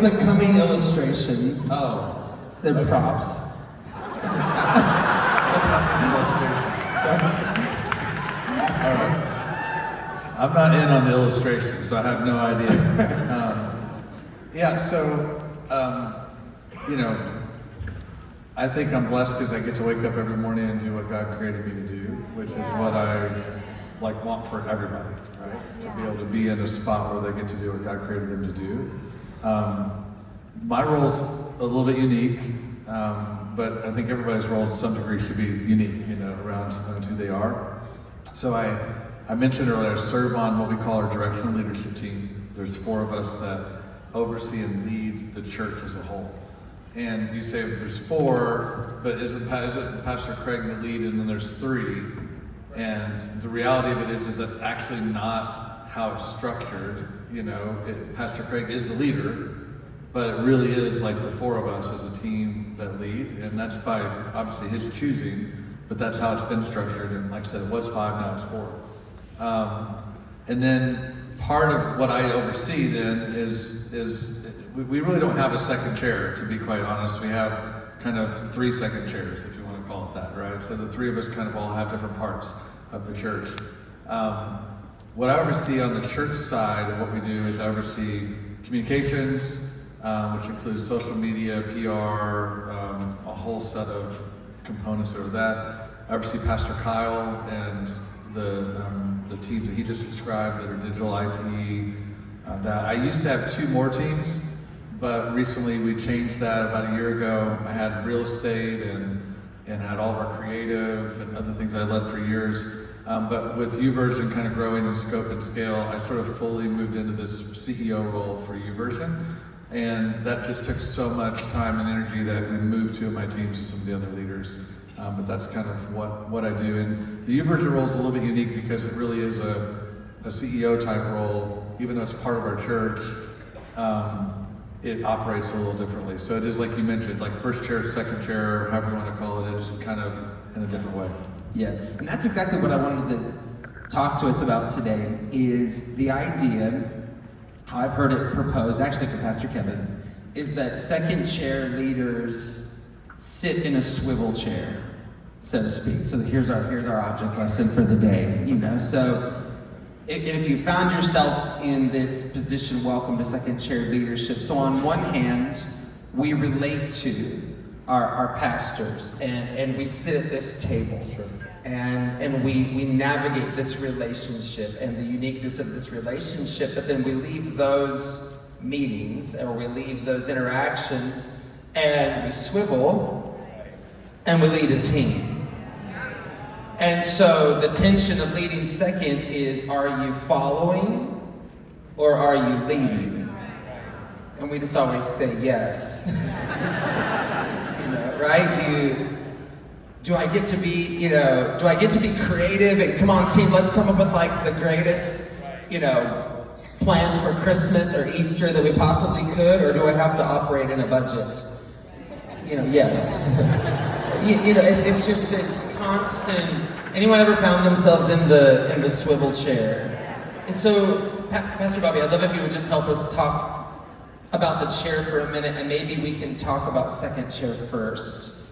It's a coming illustration. Oh. They're okay. props. Sorry. All right. I'm not in on the illustration, so I have no idea. You know, I think I'm blessed because I get to wake up every morning and do what God created me to do, which is what I want for everybody, right? To be able to be in a spot where they get to do what God created them to do. My role's a little bit unique, but I think everybody's role to some degree should be unique, you know, around who they are. So I mentioned earlier, I serve on what we call our directional leadership team. There's 4 of us that oversee and lead the church as a whole. And you say there's 4, but isn't Pastor Craig the lead, and then there's 3? And the reality of it is that's actually not how it's structured. You know, Pastor Craig is the leader, but it really is like the 4 of us as a team that lead, and that's by obviously his choosing, but that's how it's been structured. And like I said, it was 5, now it's 4. And then part of what I oversee then is we really don't have a second chair, to be quite honest. We have kind of 3 second chairs, if you want to call it that, right? So the 3 of us kind of all have different parts of the church. What I oversee on the church side of what we do is I oversee communications, which includes social media, PR, a whole set of components over that. I oversee Pastor Kyle and the teams that he just described that are digital IT. That I used to have 2 more teams, but recently we changed that about a year ago. I had real estate and had all of our creative and other things I led for years. But with YouVersion kind of growing in scope and scale, I sort of fully moved into this CEO role for YouVersion. And that just took so much time and energy that we moved 2 of my teams to some of the other leaders. But that's kind of what I do. And the YouVersion role is a little bit unique because it really is a CEO type role. Even though it's part of our church, it operates a little differently. So it is like you mentioned, like first chair, second chair, however you want to call it, it's kind of in a different way. Yeah, and that's exactly what I wanted to talk to us about today, is the idea, how I've heard it proposed, actually from Pastor Kevin, is that second chair leaders sit in a swivel chair, so to speak. So here's our object lesson for the day, you know. So if you found yourself in this position, welcome to second chair leadership. So on one hand, we relate to our pastors and we sit at this table. Sure. And we navigate this relationship and the uniqueness of this relationship, but then we leave those meetings or we leave those interactions and we swivel and we lead a team. And so the tension of leading second is, are you following or are you leading? And we just always say yes. You know, right? Do I get to be creative and come on team, let's come up with like the greatest, you know, plan for Christmas or Easter that we possibly could, or do I have to operate in a budget? You know, yes. You know, it's just this constant. Anyone ever found themselves in the swivel chair? And so, Pastor Bobby, I'd love if you would just help us talk about the chair for a minute, and maybe we can talk about second chair first.